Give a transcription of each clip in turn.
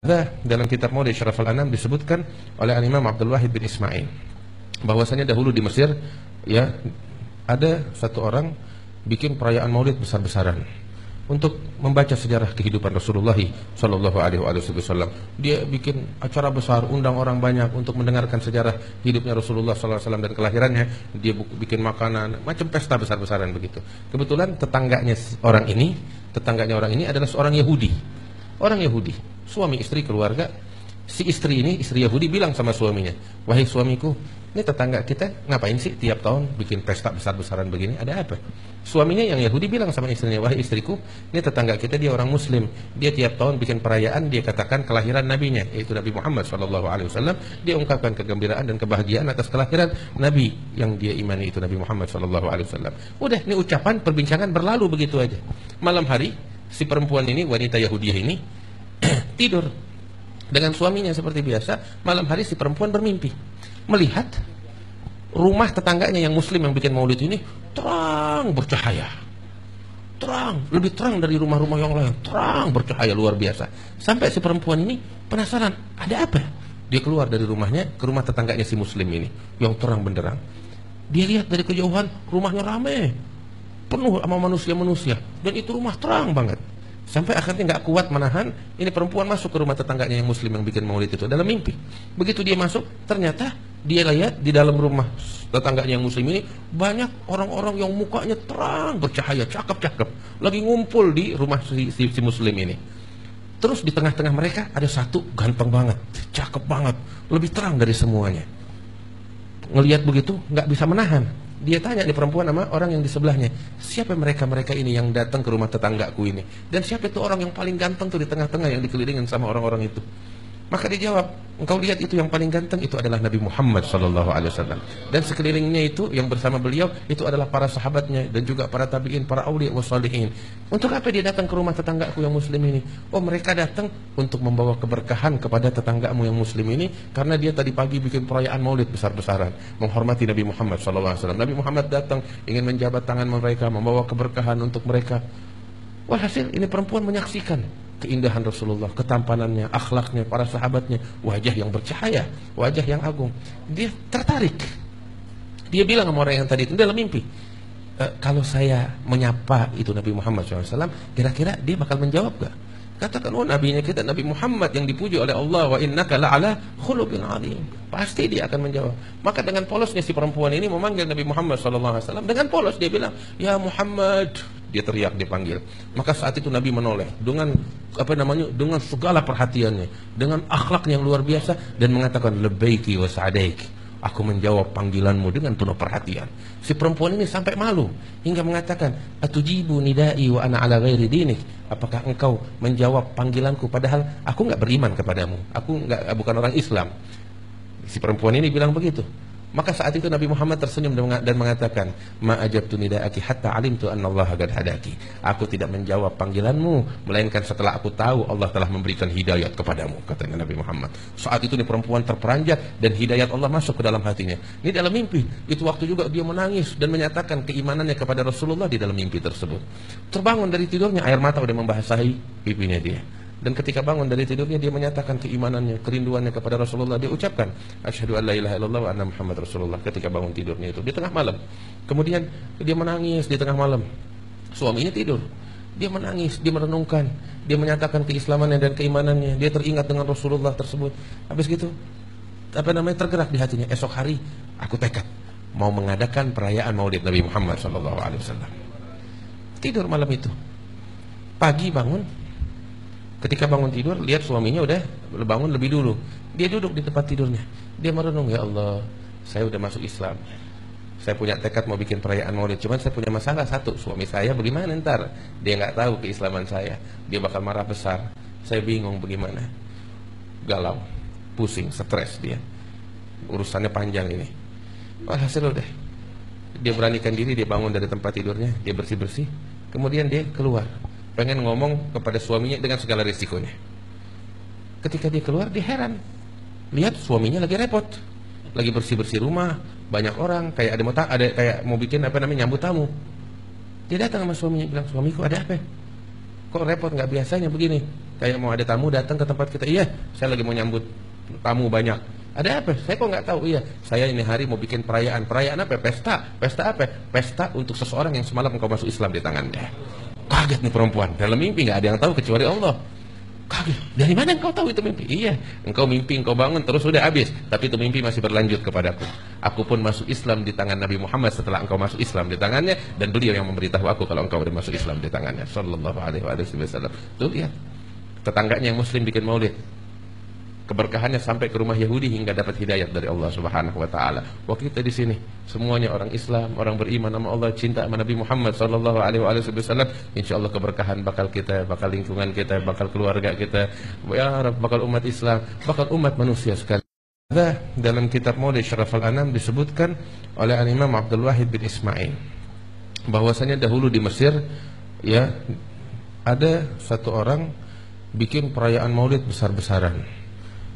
Dalam kitab Maulid Syaraful Anam disebutkan oleh Imam Abdul Wahid bin Ismail bahwasanya dahulu di Mesir ya ada satu orang bikin perayaan Maulid besar-besaran untuk membaca sejarah kehidupan Rasulullah Shallallahu Alaihi Wasallam. Dia bikin acara besar, undang orang banyak untuk mendengarkan sejarah hidupnya Rasulullah Sallallahu Alaihi Wasallam dan kelahirannya. Dia bikin makanan, macam pesta besar-besaran begitu. Kebetulan tetangganya orang ini adalah seorang Yahudi. Orang Yahudi, suami istri keluarga. Si istri ini, istri Yahudi bilang sama suaminya, "Wahai suamiku, ini tetangga kita ngapain sih tiap tahun bikin pesta besar-besaran begini? Ada apa?" Suaminya yang Yahudi bilang sama istrinya, "Wahai istriku, ini tetangga kita, dia orang Muslim. Dia tiap tahun bikin perayaan, dia katakan kelahiran nabinya, yaitu Nabi Muhammad SAW. Dia ungkapkan kegembiraan dan kebahagiaan atas kelahiran Nabi yang dia imani, itu Nabi Muhammad SAW. Udah, ini ucapan perbincangan berlalu begitu aja. Malam hari, si perempuan ini, wanita Yahudiah ini tidur dengan suaminya seperti biasa. Malam hari si perempuan bermimpi melihat rumah tetangganya yang Muslim yang bikin maulid ini terang bercahaya, terang, lebih terang dari rumah-rumah yang lain, terang bercahaya luar biasa. Sampai si perempuan ini penasaran, ada apa? Dia keluar dari rumahnya ke rumah tetangganya si Muslim ini yang terang benderang. Dia lihat dari kejauhan rumahnya ramai, penuh sama manusia-manusia, dan itu rumah terang banget. Sampai akhirnya nggak kuat menahan, ini perempuan masuk ke rumah tetangganya yang Muslim yang bikin maulid itu dalam mimpi. Begitu dia masuk, ternyata dia lihat di dalam rumah tetangganya yang Muslim ini banyak orang-orang yang mukanya terang bercahaya, cakep-cakep, lagi ngumpul di rumah si Muslim ini. Terus di tengah-tengah mereka ada satu ganteng banget, cakep banget, lebih terang dari semuanya. Ngelihat begitu nggak bisa menahan. Dia tanya di perempuan sama orang yang di sebelahnya, siapa mereka ini yang datang ke rumah tetanggaku ini, dan siapa itu orang yang paling ganteng tuh di tengah-tengah yang dikelilingin sama orang-orang itu. Maka dia jawab, engkau lihat itu yang paling ganteng, itu adalah Nabi Muhammad SAW. Dan sekelilingnya itu yang bersama beliau itu adalah para sahabatnya dan juga para tabi'in, para aulia wassalihin. Untuk apa dia datang ke rumah tetanggaku yang Muslim ini? Oh, mereka datang untuk membawa keberkahan kepada tetanggamu yang Muslim ini, karena dia tadi pagi bikin perayaan maulid besar-besaran menghormati Nabi Muhammad SAW. Nabi Muhammad datang ingin menjabat tangan mereka, membawa keberkahan untuk mereka. Walhasil ini perempuan menyaksikan keindahan Rasulullah, ketampanannya, akhlaknya, para sahabatnya, wajah yang bercahaya, wajah yang agung. Dia tertarik. Dia bilang sama orang yang tadi itu dalam mimpi, kalau saya menyapa itu Nabi Muhammad SAW, kira-kira dia bakal menjawab gak? Katakan, oh nabinya kita Nabi Muhammad yang dipuji oleh Allah, wa innaka la'ala khuluqin 'adzim. Pasti dia akan menjawab. Maka dengan polosnya si perempuan ini memanggil Nabi Muhammad SAW. Dengan polos dia bilang, "Ya Muhammad." Dia teriak, dipanggil. Maka saat itu Nabi menoleh dengan dengan segala perhatiannya, dengan akhlak yang luar biasa, dan mengatakan, "Labbaiki wa sa'daiki." Aku menjawab panggilanmu dengan penuh perhatian. Si perempuan ini sampai malu hingga mengatakan, "Atujibu nidai wa ana ala ghairi dinik." Apakah engkau menjawab panggilanku padahal aku enggak beriman kepadamu, aku bukan orang Islam. Si perempuan ini bilang begitu. Maka saat itu Nabi Muhammad tersenyum dan mengatakan, "Ma ajabtu nidaaki hatta alimtu annallaha qad hadaki." Aku tidak menjawab panggilanmu melainkan setelah aku tahu Allah telah memberikan hidayat kepadamu, katanya Nabi Muhammad. Saat itu nih perempuan terperanjat dan hidayat Allah masuk ke dalam hatinya. Ini dalam mimpi. Itu waktu juga dia menangis dan menyatakan keimanannya kepada Rasulullah di dalam mimpi tersebut. Terbangun dari tidurnya, air mata udah membasahi pipinya dia. Dan ketika bangun dari tidurnya, dia menyatakan keimanannya, kerinduannya kepada Rasulullah. Dia ucapkan, "Asyhadu an la ilaha illallah wa anna Muhammad Rasulullah." Ketika bangun tidurnya itu di tengah malam. Kemudian dia menangis di tengah malam. Suaminya tidur. Dia menangis, dia merenungkan, dia menyatakan keislamannya dan keimanannya. Dia teringat dengan Rasulullah tersebut. Habis gitu, tergerak di hatinya, esok hari aku tekad mau mengadakan perayaan Maulid Nabi Muhammad SAW. Tidur malam itu. Pagi bangun. Ketika bangun tidur, lihat suaminya udah bangun lebih dulu. Dia duduk di tempat tidurnya. Dia merenung, "Ya Allah, saya udah masuk Islam. Saya punya tekad mau bikin perayaan maulid. Cuman saya punya masalah satu. Suami saya bagaimana ntar? Dia nggak tahu keislaman saya. Dia bakal marah besar. Saya bingung bagaimana." Galau, pusing, stres dia. Urusannya panjang ini. Hasil udah. Dia beranikan diri, dia bangun dari tempat tidurnya. Dia bersih-bersih. Kemudian dia keluar. Pengen ngomong kepada suaminya dengan segala risikonya. Ketika dia keluar, dia heran. Lihat suaminya lagi repot, lagi bersih-bersih rumah, banyak orang, kayak kayak mau bikin nyambut tamu. Dia datang sama suaminya, bilang, "Suamiku, ada apa? Kok repot, nggak biasanya begini?" kayak mau ada tamu datang ke tempat kita. Iya, saya lagi mau nyambut tamu banyak. Ada apa? Saya kok nggak tahu. Iya, saya ini hari mau bikin perayaan. Perayaan apa? Pesta. Pesta apa? Pesta untuk seseorang yang semalam engkau masuk Islam di tangannya. Kaget nih perempuan. Dalam mimpi nggak ada yang tahu kecuali Allah. Kaget. Dari mana engkau tahu itu mimpi? Iya, engkau mimpi, engkau bangun terus sudah habis. Tapi itu mimpi masih berlanjut kepadaku. Aku pun masuk Islam di tangan Nabi Muhammad setelah engkau masuk Islam di tangannya, dan beliau yang memberitahu aku kalau engkau sudah masuk Islam di tangannya. Sallallahu alaihi wasallam. Tuh lihat, tetangganya yang Muslim bikin maulid. Keberkahannya sampai ke rumah Yahudi hingga dapat hidayat dari Allah Subhanahu wa taala. Wah, kita di sini semuanya orang Islam, orang beriman sama Allah, cinta sama Nabi Muhammad sallallahu alaihi wasallam. Insyaallah keberkahan bakal kita, bakal lingkungan kita, bakal keluarga kita, ya Rabb, bakal umat Islam, bakal umat manusia sekalian. Dalam kitab Maulid Syaraful Anam disebutkan oleh Imam Abdul Wahid bin Ismail bahwasanya dahulu di Mesir ya ada satu orang bikin perayaan Maulid besar-besaran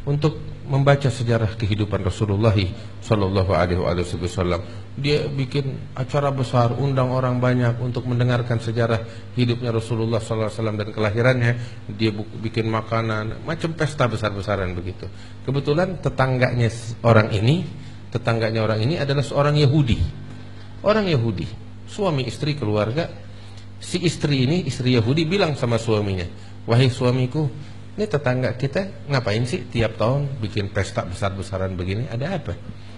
untuk membaca sejarah kehidupan Rasulullah sallallahu alaihi wasallam. Dia bikin acara besar, undang orang banyak untuk mendengarkan sejarah hidupnya Rasulullah sallallahu alaihi wasallam dan kelahirannya. Dia bikin makanan, macam pesta besar-besaran begitu. Kebetulan tetangganya orang ini adalah seorang Yahudi. Orang Yahudi, suami istri keluarga. Si istri ini, istri Yahudi bilang sama suaminya, "Wahai suamiku, ini tetangga kita ngapain sih tiap tahun bikin pesta besar-besaran begini? Ada apa?"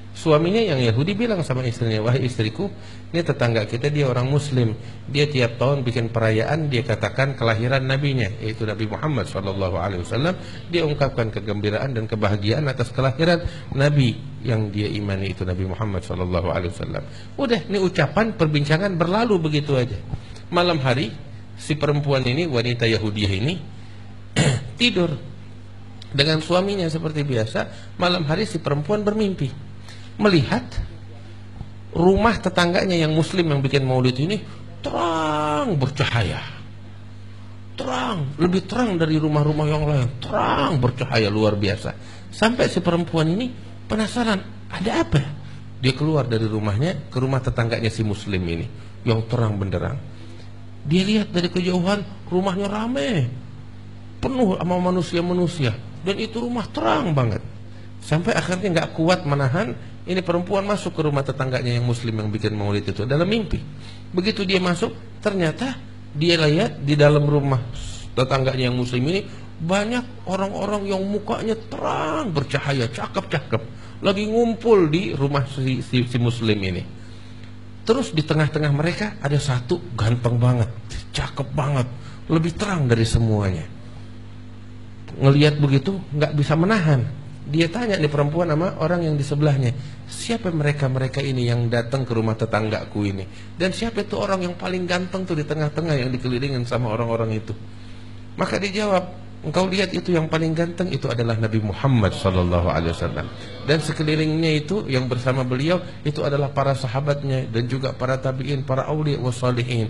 Suaminya yang Yahudi bilang sama istrinya, "Wahai istriku, ini tetangga kita dia orang Muslim. Dia tiap tahun bikin perayaan, dia katakan kelahiran nabinya, yaitu Nabi Muhammad SAW. Dia ungkapkan kegembiraan dan kebahagiaan atas kelahiran Nabi yang dia imani, itu Nabi Muhammad SAW. Udah, ini ucapan perbincangan berlalu begitu aja. Malam hari, si perempuan ini, wanita Yahudiah ini, tidur dengan suaminya seperti biasa. Malam hari si perempuan bermimpi melihat rumah tetangganya yang Muslim yang bikin maulid ini terang bercahaya, terang, lebih terang dari rumah-rumah yang lain, terang bercahaya luar biasa. Sampai si perempuan ini penasaran, ada apa? Dia keluar dari rumahnya ke rumah tetangganya si Muslim ini yang terang benderang. Dia lihat dari kejauhan rumahnya ramai, penuh sama manusia-manusia, dan itu rumah terang banget. Sampai akhirnya nggak kuat menahan, ini perempuan masuk ke rumah tetangganya yang Muslim yang bikin maulid itu dalam mimpi. Begitu dia masuk, ternyata dia lihat di dalam rumah tetangganya yang Muslim ini banyak orang-orang yang mukanya terang bercahaya, cakep-cakep, lagi ngumpul di rumah si Muslim ini. Terus di tengah-tengah mereka ada satu ganteng banget, cakep banget, lebih terang dari semuanya. Ngelihat begitu nggak bisa menahan. Dia tanya nih perempuan sama orang yang di sebelahnya, siapa mereka ini yang datang ke rumah tetanggaku ini, dan siapa itu orang yang paling ganteng tuh di tengah-tengah yang dikelilingin sama orang-orang itu. Maka dijawab, engkau lihat itu yang paling ganteng itu adalah Nabi Muhammad SAW, dan sekelilingnya itu yang bersama beliau itu adalah para sahabatnya dan juga para tabi'in, para aulia wassalihin.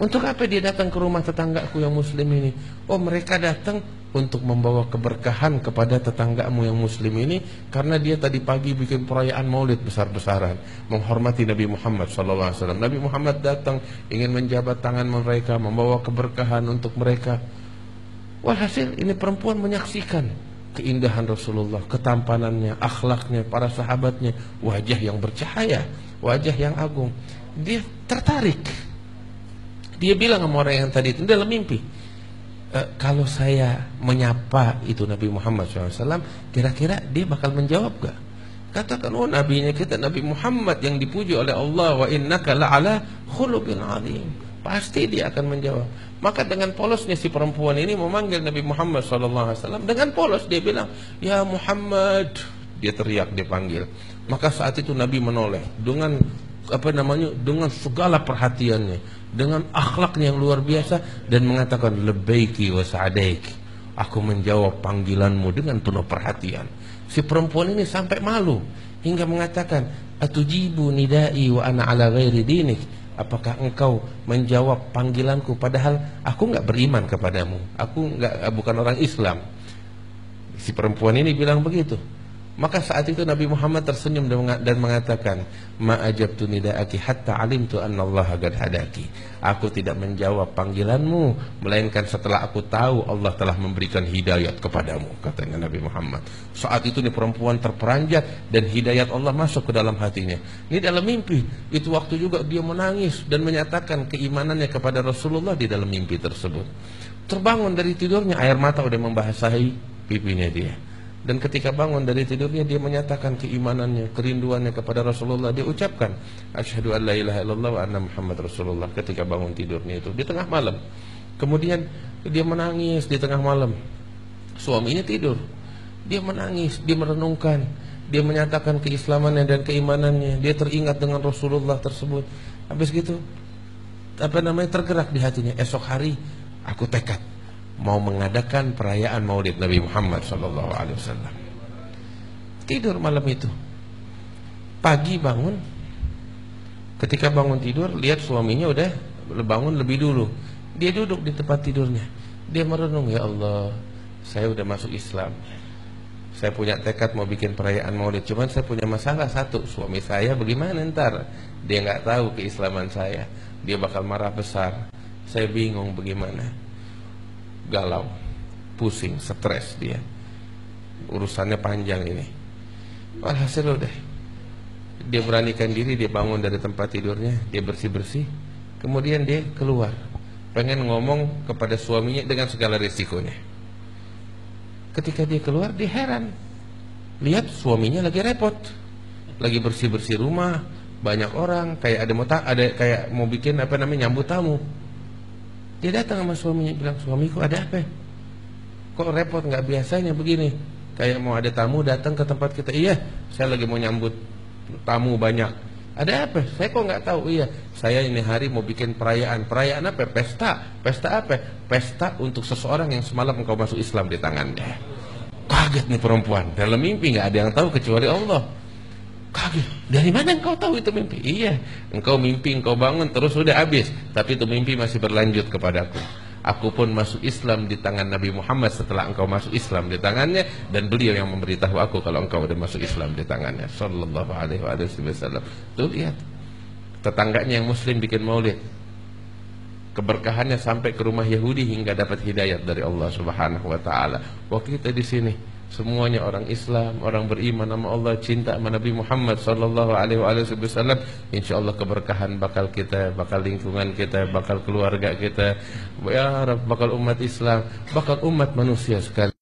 Untuk apa dia datang ke rumah tetanggaku yang Muslim ini? Oh, mereka datang untuk membawa keberkahan kepada tetanggamu yang Muslim ini, karena dia tadi pagi bikin perayaan maulid besar-besaran menghormati Nabi Muhammad SAW. Nabi Muhammad datang ingin menjabat tangan mereka, membawa keberkahan untuk mereka. Walhasil ini perempuan menyaksikan keindahan Rasulullah, ketampanannya, akhlaknya, para sahabatnya, wajah yang bercahaya, wajah yang agung. Dia tertarik. Dia bilang sama orang yang tadi itu dalam mimpi, kalau saya menyapa itu Nabi Muhammad SAW, kira-kira dia bakal menjawab gak? Katakan, oh nabinya kita Nabi Muhammad yang dipuji oleh Allah, wa innaka la'ala khuluqin azim. Pasti dia akan menjawab. Maka dengan polosnya si perempuan ini memanggil Nabi Muhammad SAW. Dengan polos dia bilang, ya Muhammad. Dia teriak, dia panggil. Maka saat itu Nabi menoleh dengan dengan segala perhatiannya, dengan akhlaknya yang luar biasa, dan mengatakan labbaiki wa sa'adaiki, aku menjawab panggilanmu dengan penuh perhatian. Si perempuan ini sampai malu hingga mengatakan, atujibu nidai wa ana ala ghairi dinik, apakah engkau menjawab panggilanku padahal aku enggak beriman kepadamu, aku bukan orang Islam. Si perempuan ini bilang begitu. Maka saat itu Nabi Muhammad tersenyum dan mengatakan, ma ajabtu nida'aki hatta alimtu annallaha qad hadaki. Aku tidak menjawab panggilanmu melainkan setelah aku tahu Allah telah memberikan hidayat kepadamu, katanya Nabi Muhammad. Saat itu nih perempuan terperanjat dan hidayat Allah masuk ke dalam hatinya. Ini dalam mimpi. Itu waktu juga dia menangis dan menyatakan keimanannya kepada Rasulullah di dalam mimpi tersebut. Terbangun dari tidurnya, air mata udah membasahi pipinya dia. Dan ketika bangun dari tidurnya, dia menyatakan keimanannya, kerinduannya kepada Rasulullah. Dia ucapkan asyhadu an la ilaha illallah wa anna Muhammad Rasulullah ketika bangun tidurnya itu di tengah malam. Kemudian dia menangis di tengah malam. Suaminya tidur. Dia menangis, dia merenungkan, dia menyatakan keislamannya dan keimanannya. Dia teringat dengan Rasulullah tersebut. Habis gitu tergerak di hatinya, esok hari aku tekad mau mengadakan perayaan Maulid Nabi Muhammad SAW. Tidur malam itu. Pagi bangun. Ketika bangun tidur, lihat suaminya udah bangun lebih dulu. Dia duduk di tempat tidurnya. Dia merenung, ya Allah, saya udah masuk Islam. Saya punya tekad mau bikin perayaan Maulid. Cuman saya punya masalah satu, suami saya bagaimana ntar? Dia nggak tahu keislaman saya. Dia bakal marah besar. Saya bingung bagaimana. Galau, pusing, stres dia. Urusannya panjang ini. Walhasil udah, dia beranikan diri, dia bangun dari tempat tidurnya, dia bersih-bersih. Kemudian dia keluar, pengen ngomong kepada suaminya dengan segala risikonya. Ketika dia keluar, dia heran. Lihat suaminya lagi repot, lagi bersih-bersih rumah, banyak orang, kayak ada kayak mau bikin nyambut tamu. Dia datang sama suaminya, bilang, suamiku ada apa? Kok repot, nggak biasanya begini. Kayak mau ada tamu datang ke tempat kita. Iya, saya lagi mau nyambut tamu banyak. Ada apa? Saya kok nggak tahu. Iya, saya ini hari mau bikin perayaan. Perayaan apa? Pesta. Pesta apa? Pesta untuk seseorang yang semalam engkau masuk Islam di tangannya. Kaget nih perempuan. Dalam mimpi nggak ada yang tahu kecuali Allah. Kaget, dari mana engkau tahu itu mimpi? Iya, engkau mimpi, engkau bangun terus sudah habis. Tapi itu mimpi masih berlanjut kepadaku. Aku pun masuk Islam di tangan Nabi Muhammad setelah engkau masuk Islam di tangannya. Dan beliau yang memberitahu aku kalau engkau sudah masuk Islam di tangannya, sallallahu alaihi wasallam. Tuh lihat, tetangganya yang muslim bikin maulid. Keberkahannya sampai ke rumah Yahudi hingga dapat hidayat dari Allah subhanahu wa ta'ala. Waktu kita di sini semuanya orang Islam, orang beriman nama Allah, cinta sama Nabi Muhammad sallallahu alaihi wasallam. Insyaallah keberkahan bakal kita, bakal lingkungan kita, bakal keluarga kita, ya Rabb, bakal umat Islam, bakal umat manusia sekali.